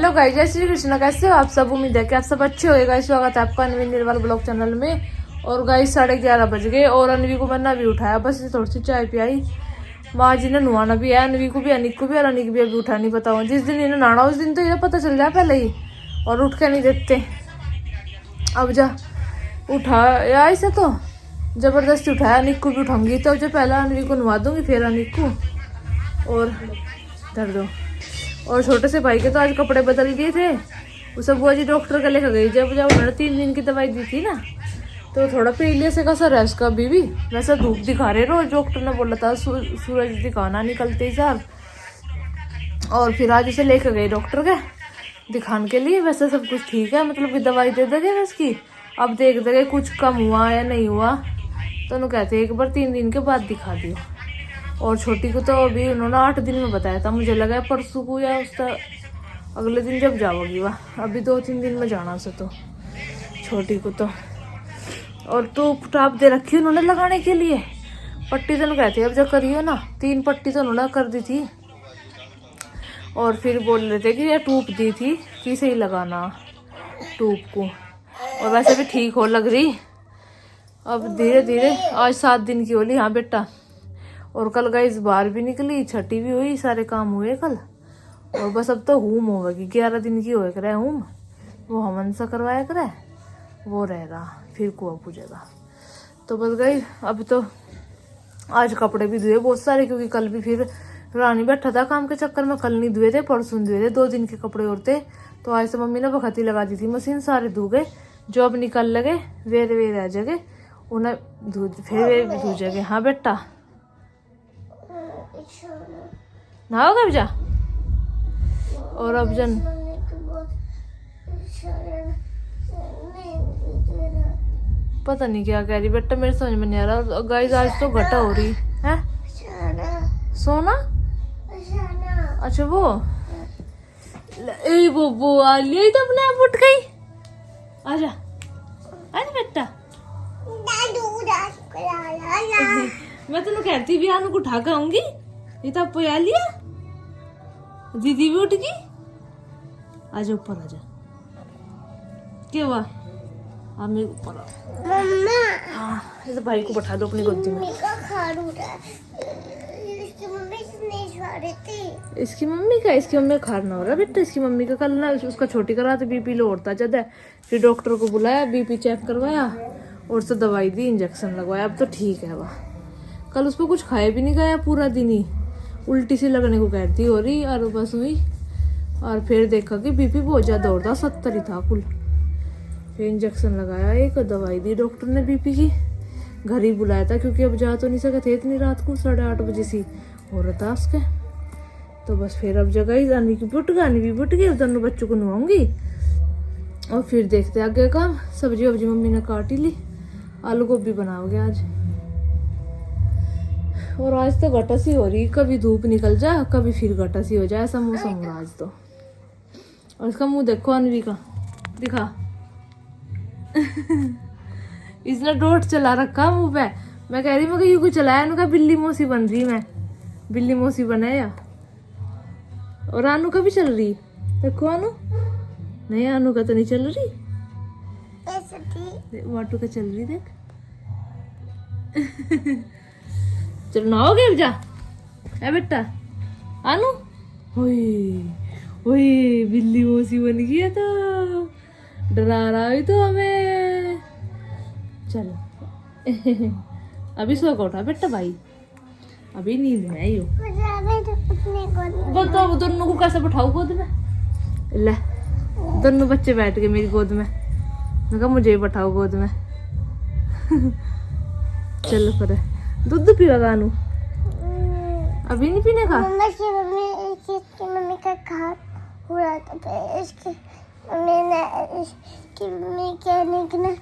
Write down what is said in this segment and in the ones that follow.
Hello guys, जय श्री कृष्ण। कैसे हो आप सब? उम्मीद है कि आप सब अच्छे होंगे। गाइस स्वागत है आपका अनवी निर्मल ब्लॉग चैनल में। और गाइस 11:30 बज गए और अनवी को मैंने अभी उठाया, बस थोड़ी सी चाय पियाई। माँ जी ने नुआना भी है, अनवी को भी, अनिक को भी, और अनिक भी अभी उठा नहीं पता। जिस दिन इन्हें नहाना उस दिन तो इन्हें पता चल जाए पहले ही, और उठ के नहीं देते। अब जा उठा ऐसे तो जबरदस्ती उठाया। अनिक को भी उठाऊंगी तो जो पहला अनवी को नुआ दूंगी, फिर अनिक को और धर दो। और छोटे से भाई के तो आज कपड़े बदल दिए थे। उसे बुआ जी डॉक्टर के लेकर गई, जब उन्होंने 3 दिन की दवाई दी थी ना, तो थोड़ा पीलिया से कसर है उसका अभी भी। वैसे धूप दिखा रहे रोज, डॉक्टर ने बोला था सूरज दिखाना निकलते ही सार। और फिर आज उसे लेकर गए डॉक्टर के दिखाने के लिए। वैसे सब कुछ ठीक है, मतलब कि दवाई दे देंगे उसकी। अब देख देंगे कुछ कम हुआ या नहीं हुआ, तो उन्होंने कहते एक बार 3 दिन के बाद दिखा दियो। और छोटी को तो अभी उन्होंने 8 दिन में बताया था, मुझे लगा परसों को या उसका अगले दिन जब जाओगी वह। अभी 2-3 दिन में जाना से तो छोटी को तो। और तो टाप दे रखी उन्होंने लगाने के लिए। पट्टी तो कहते अब जो करियो ना, 3 पट्टी तो उन्होंने कर दी थी। और फिर बोल रहे थे कि ये टूप दी थी कि सही लगाना टूप को। और वैसे भी ठीक हो लग रही। अब धीरे धीरे आज 7 दिन की होली। हाँ बेटा। और कल गाइस बाहर भी निकली, छठी भी हुई, सारे काम हुए कल। और बस अब तो हुम होगी, 11 दिन की होए करे हुम। वो हवन सा करवाया करे, वो रहेगा, फिर कुआ पूजेगा। तो बस गई अब तो आज कपड़े भी धुए बहुत सारे, क्योंकि कल भी फिर रानी बैठा था काम के चक्कर में। कल नहीं धुए थे, परसों धुए थे, 2 दिन के कपड़े और थे। तो आज से मम्मी ने बखती लगा दी थी मशीन, सारे धो गए। जो अब निकल लगे वे रह जगह उन्हें फिर वे धो जगह। हाँ बेटा नहाओगे अब जा। और अब जन पता नहीं क्या कह रही बेटा, मेरे समझ में नहीं आ रहा। गाइस आज तो घटा हो रही है। सोना अच्छा वो आ लिया तो अपने आप उठ गई। आजा आजा बेटा। मैं तेन कहती भी आनू को उठा के आऊंगी, ये तो आपको आ लिया। दीदी भी उठ गई। आजा ऊपर आजा। क्या हुआ? हाँ मेरे ऊपर इसे भाई को बैठा दो अपनी गोदी में। इसकी मम्मी का खाना हो रहा है बेटा। इसकी मम्मी का कल ना उसका छोटी का रात बीपी लो उड़ता ज्यादा है। फिर डॉक्टर को बुलाया, बीपी चेक करवाया और उससे दवाई दी, इंजेक्शन लगवाया। अब तो ठीक है वह। कल उसको कुछ खाए भी नहीं गया पूरा दिन ही, उल्टी सी लगने को कहती हो रही और बस हुई। और फिर देखा कि बीपी बहुत ज़्यादा हो रहा, 70 ही था कुल। फिर इंजेक्शन लगाया, एक दवाई दी डॉक्टर ने बीपी की। घर ही बुलाया था, क्योंकि अब जा तो नहीं सके थे इतनी रात को, 8:30 बजे सी हो रहा था उसके। तो बस फिर अब जगह ही अनवी की बुट गई, दोनों बच्चों को नुआऊंगी। और फिर देखते आगे काम। सब्जी वब्जी मम्मी ने काट ही ली, आलू गोभी बनाओगे आज। और आज तो घटा सी हो रही, कभी धूप निकल जाए कभी फिर घटा सी हो जाए, ऐसा मौसम हो रहा आज तो। और इसका मुंह देखो अनवी का, दिखा इसने डोट चला रखा मुंह पे। मैं कह रही मैं यू को चलाया, उनका बिल्ली मौसी बन रही। मैं बिल्ली मौसी बनाया। और अनु का भी चल रही, देखो अनु। नहीं अनु का तो नहीं चल रही, वाटू का चल रही देख। चलो नहाओगे अब जा। है बेटा अनु। ओए बिल्ली मौसी बन गई है, तो डरा रहा है तो हमें। चलो अभी सो को उठा बेटा भाई, अभी नींद में आई हो। बताओ दोनों को कैसे बैठाओ गोद में? ले दोनों बच्चे बैठ गए मेरी गोद में। मैं कहा मुझे भी बैठाओ गोद में। चलो फिर दूध पीवा अनु। अभी नहीं पीने का। मम्मी का खा हुआ था, इसकी मम्मी कहने की ना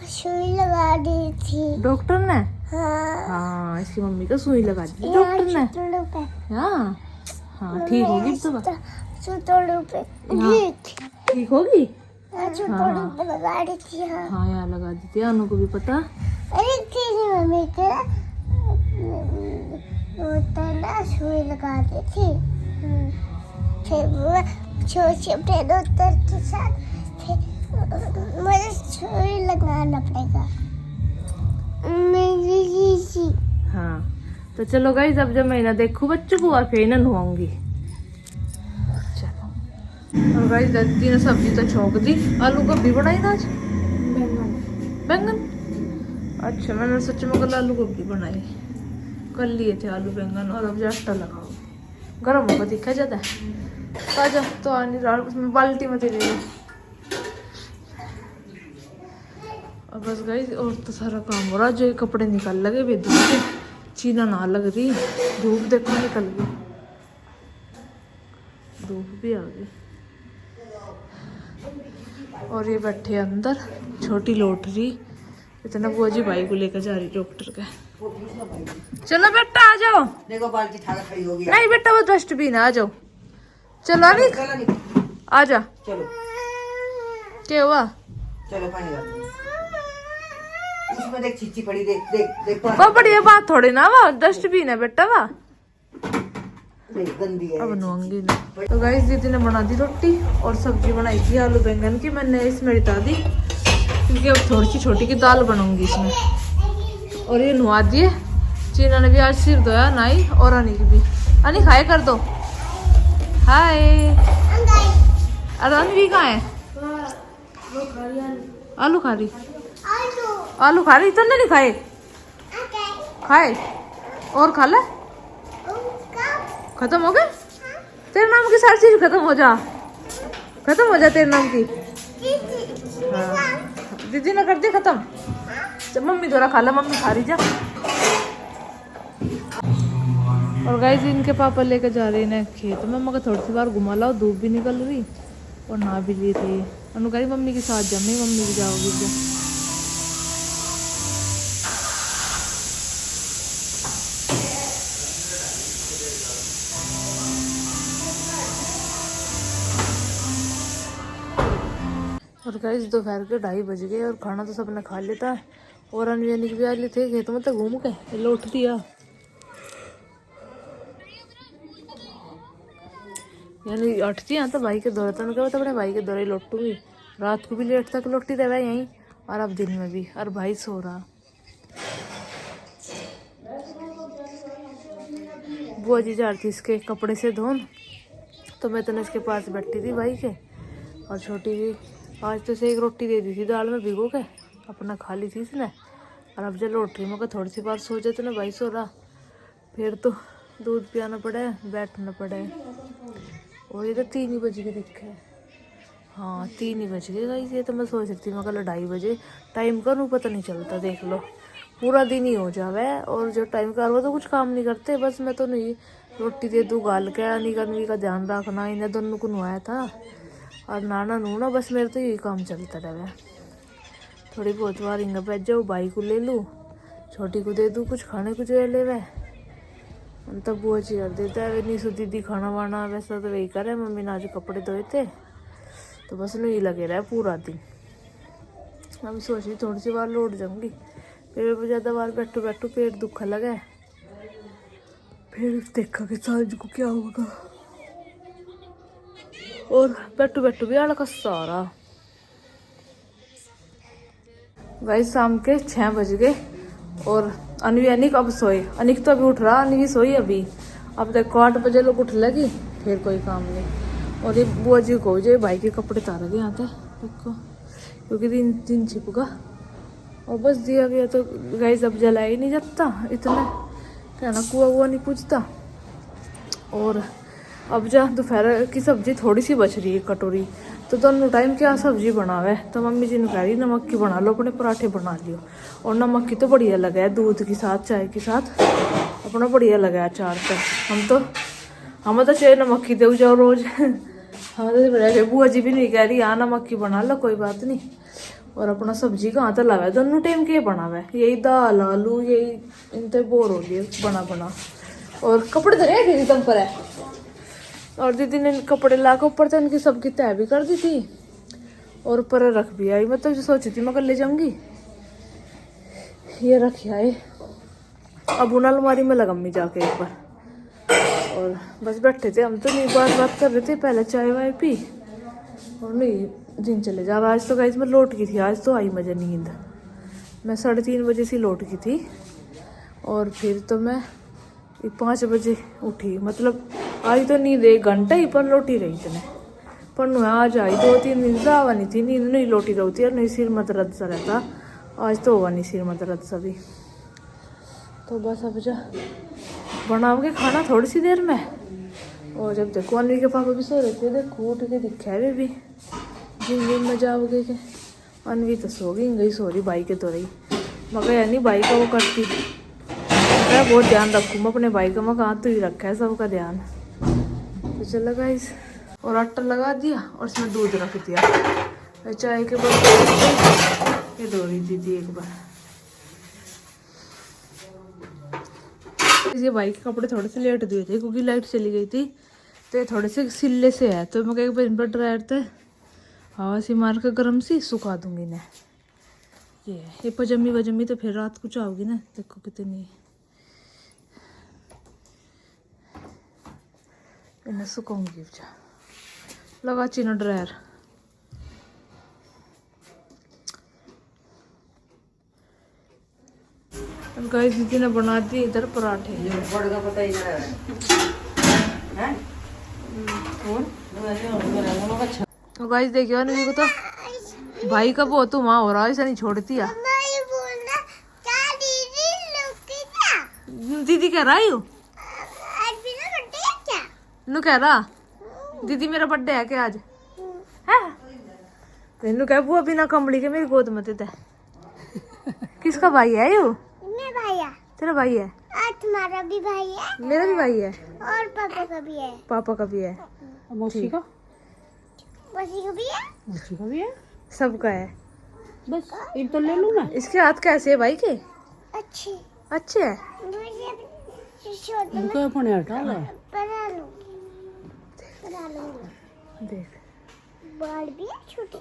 सुई लगा दी थी डॉक्टर ने। हाँ इसकी मम्मी का सुई लगा दी डॉक्टर ने। हाँ हाँ ठीक होगी तो ठीक होगी। हाँ यहाँ लगा दी थी, अनु को भी पता। मम्मी के सुई लगा दी थी। फिर मैं छोटे पेड़ उतर के साथ फिर मुझे सुई लगाना पड़ेगा मेरी जी। हाँ तो चलो गाइस, अब जब मैं इन्हें देखूँ बच्चों को और फिर इन्हें नुआऊंगी। चलो और गाइस दत्ती ने सब्जी तो छोंक दी। आलू गोभी बनाई था आज? बैंगन। अच्छा मैंने सच में कल आलू गोभी बनाई। कल लिए थे आलू बैंगन और अब आटा लगाओ। गर्म होगा दिखा जाता है ताजा तो आ नहीं रहा, उसमें बाल्टी में दे दे। और बस गाइस और तो सारा काम हो रहा। जो ये कपड़े निकाल लगे वे धूप से चीना ना लग रही। धूप देखो निकल गई, धूप भी आ गई। और ये बैठे अंदर, छोटी लौट रही। इतना बुआ जी भाई को लेकर जा रही डॉक्टर के। चलो बेटा आ जाओ। देखो बाल्टी ठाकर खड़ी हो गई। नहीं बेटा वो डस्टबिन है, आ जाओ। चलो अनिक आ जा। चलो क्या हुआ? चलो पानी डाल। इसमें देख चिच्ची पड़ी, देख देख देख वो बढ़िया बात थोड़ी ना, वो डस्टबिन है बेटा वा। देख गंदी है। अब नुआंगी ना। तो गाइस दीदी ने बना दी रोटी और सब्जी बनाई थी आलू बैंगन की। मैंने इसमें रिता दी क्योंकि अब थोड़ी सी छोटी की दाल बनाऊंगी इसमें। और ये नुआ दिए। चीना ने भी आज सिर धोया नाई, और अनिक भी। अनिक हाय कर दो। हाय। अरे अनिक कहाँ है? आलू खा रही। आलू खा रही तो नहीं खाए? खाए और खा ले। खत्म हो गए तेरे नाम की सारी चीज? खत्म हो जा तेरे नाम की। हाँ दीदी ने कर दी खत्म। मम्मी थोड़ा खा ला, मम्मी खा रही जा। और गाइस इनके पापा लेकर जा रहे हैं खेत में। मगर थोड़ी सी बार घुमा लाओ, धूप भी निकल रही और ना भी ली रही। अनु कह रही मम्मी के साथ जा। नहीं मम्मी भी जाओगी क्या? और गाइस दोपहर के 2:30 बज गए और खाना तो सबने खा लेता है। और अनवियानिक भी आ लिए थे खेत में, तो घूम के लौट दिया। यानी अटती यहाँ तो भाई के दौरे तो क्या बड़े भाई के दौरे लौटूंगी। रात को भी लेट तक लौटती रहा यहीं और अब दिन में भी। और भाई सो रहा। बुआ जी जा रही थी इसके कपड़े से धोन, तो मैं तो इसके पास बैठी थी भाई के। और छोटी भी आज तो से एक रोटी दे दी थी दाल में भिगो के, अपना खा ली थी इसने। और अब जब लौट रही मगर थोड़ी सी बार सो जाए तो ना भाई सो रहा। फिर तो दूध पियाना पड़े, बैठना पड़े। और ये तो 3 ही बज के दिखे। हाँ 3 ही बज गए गाइस। ये तो मैं सोच रही थी मैं कल 2:30 बजे टाइम का नू पता नहीं चलता। देख लो पूरा दिन ही हो जावे। और जो टाइम का वो तो कुछ काम नहीं करते। बस मैं तो नहीं रोटी दे दूँ गाल के। अनवी का ध्यान रखना, इन्हें दोनों को नुआया था और नाना नूना। बस मेरे तो यही काम चलता रहे। थोड़ी बहुत बार इंगा बैठ जाओ, भाई को ले लूँ, छोटी को दे दूँ कुछ खाने को जो ले वह तब बुआ जी कर देता है। नीसू दीदी खाना वाना वैसा तो वही करे। मम्मी ने आज कपड़े धोए थे तो बस नहीं लगे रहे पूरा दिन। अब सोच रही थोड़ी सी बार लौट जाऊंगी। फिर ज़्यादा बार बैठो पेट दुखा लगा। फिर देखा कि सांझ को क्या होगा। और बैठो भी आड़ा का सारा। गाइस शाम के 6 बज गए और अनिक अब सोए। अनिक तो अभी उठ रहा, अनिक सोई अभी। अब देखो 8 बजे लोग उठ लगी, फिर कोई काम नहीं। और ये बुआ जी को जो भाई के कपड़े तार गए यहाँ देखो, क्योंकि दिन छिपगा। और बस दिया गया तो गाइस अब जला ही नहीं जाता इतना, कहना कुआ नहीं पूछता। और अब जा दोपहर की सब्जी थोड़ी सी बच रही है कटोरी, तो दोनों टाइम क्या सब्जी बनावे। तो मम्मी जी ने कह रही नमक की बना लो, अपने पराठे बना लियो। और नमक की तो बढ़िया लगा है, दूध के साथ चाय के साथ अपना बढ़िया लगा है अचार पर। हम तो चाहे नमक की दे जाओ रोज। हम तो बढ़िया। बुआ जी भी नहीं कह रही हाँ नमक की बना लो कोई बात नहीं। और अपना सब्जी कहाँ तो लावे, दोनों टाइम के बनावे यही दाल आलू यही। इन तो बोर हो गई बना। और कपड़े धरे दीदी तुम पर है। और दीदी ने कपड़े ला के ऊपर तो इनकी सबकी तय भी कर दी थी और ऊपर रख भी आई। मैं तो सोची थी मैं कल ले जाऊंगी, ये रखी आए। अब उन अलमारी में लगामी जाके एक बार। और बस बैठे थे हम, तो नहीं बात कर रहे थे, पहले चाय वाय पी और नहीं दिन चले जा। आज तो गाइस मैं लौट गई थी, आज तो आई मुझे नींद। मैं 3:30 बजे से लौट गई थी और फिर तो मैं 5 बजे उठी। मतलब आज तो नींद 1 घंटा ही पर लौटी रही इतने पर नु आज आई 2-3 दिन से आवा नहीं थी, नींद नहीं लौटी रहती और नहीं सिर में दर्द सा रहता। आज तो हुआ नहीं सिर में दर्द सा भी। तो बस अब जा बनाओगे खाना थोड़ी सी देर में। और जब देखो अनवी के पापा भी सो रहे थे, देखो उठ के दिखा है भी जिम में जाओगे के। अनवी तो सो गई सो रही भाई के तो रही मगर यानी भाई का वो करती। मैं बहुत ध्यान रखूँ अपने भाई का, मैं कहाँ तो ही रखा है सबका ध्यान। तो चलो गाइस और आटा लगा दिया और इसमें दूध रख दिया। चाय के बाद ये धो रही दीदी एक बार। ये भाई के कपड़े थोड़े से लेट दिए थे क्योंकि लाइट चली गई थी, तो ये थोड़े से सिले से है, तो मैं एक बार इन पर ड्रायर थे हवा सी मार के गर्म सी सुखा दूंगी ना। ये पजामी तो फिर रात को चाहोगी ना, देखो कितनी इन्हें सुखाऊंगी। लगा चीना ड्रायर। गाइस दीदी ने बना दिए इधर पराठे। बड़गा पता ही ना है तो गाइस देखियो अनवी को तो भाई का बहुत वहाँ हो रहा है, ऐसा नहीं छोड़ती है। दीदी कह रहा है नु कह रहा दीदी मेरा बर्थडे है क्या आज है? तेनू कह बुआ बिना कंबली के मेरी गोद में दे। किसका भाई है यू? तेरा भाई है? तुम्हारा भी भाई है, मेरा भी भाई है और पापा का भी है। पापा का भी है, मौसी का भी है, सबका है। बस एक तो ले लूं ना। इसके हाथ कैसे है भाई के? अच्छे है। इनको अपने हटा ले, देख बाल भी है छोटे।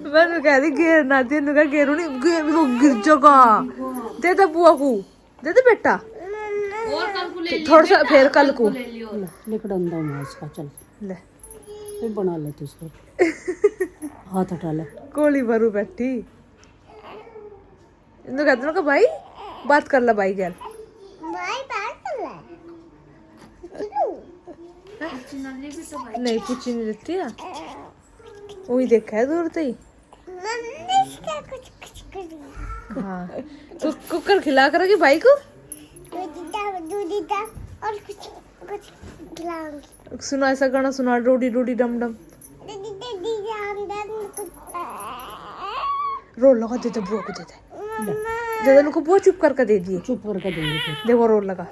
मैं कह रही घेर ना दे, कह घेरू नहीं घेर वो गिर जाएगा। दे दे बुआ को, दे दे बेटा और कल को ले थोड़ा सा फिर कल को लिकड़न दो मैं इसका। चल ले फिर बना ले तू इसको। हाथ हटा ले। गोली भरू बैठी इनको कहते ना भाई बात कर ला भाई गैल नहीं पूछी नहीं देती है वही देखा है दूर से ही। हाँ तो कुकर खिला करोगी भाई को? और कुछ खिलाऊंगी। सुना ऐसा गाना सुना, रोडी रोडी डम डम। रोल लगा देते बुआ को, देते उनको बुआ चुप करके दे दिए। चुप करके देंगे। देखो रोल लगा।